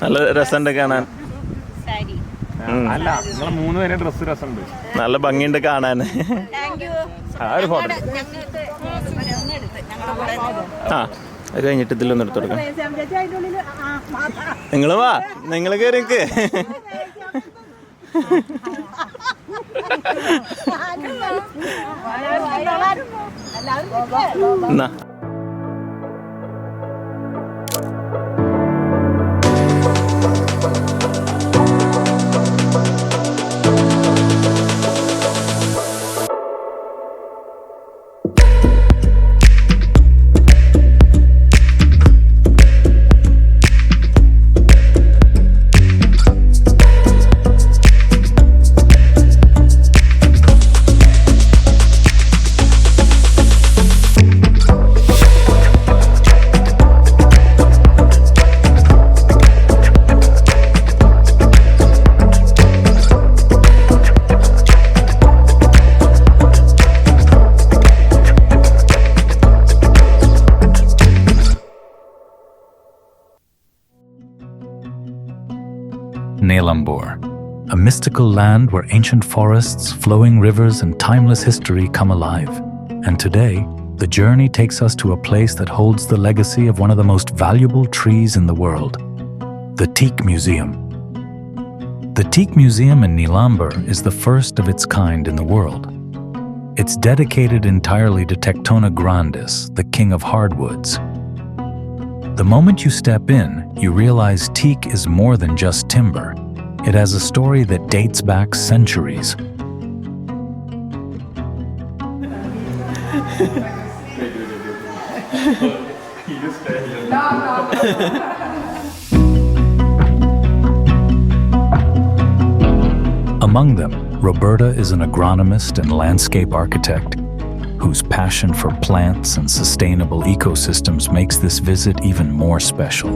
നല്ല രസമുണ്ട് കാണാൻ. നല്ല ഭംഗിയുണ്ട് കാണാൻ. ഒരു ഫോട്ടോ അത് കഴിഞ്ഞിട്ട് ഇതിലൊന്നും എടുത്തു കൊടുക്കാം. നിങ്ങൾ വാ, നിങ്ങൾ കയറിക്ക്. എന്നാ Nilambur, a mystical land where ancient forests, flowing rivers, and timeless history come alive. And today, the journey takes us to a place that holds the legacy of one of the most valuable trees in the world, the Teak Museum. The Teak Museum in Nilambur is the first of its kind in the world. It's dedicated entirely to Tectona grandis, the king of hardwoods. The moment you step in, you realize teak is more than just timber. It has a story that dates back centuries. Among them, Roberta is an agronomist and landscape architect whose passion for plants and sustainable ecosystems makes this visit even more special.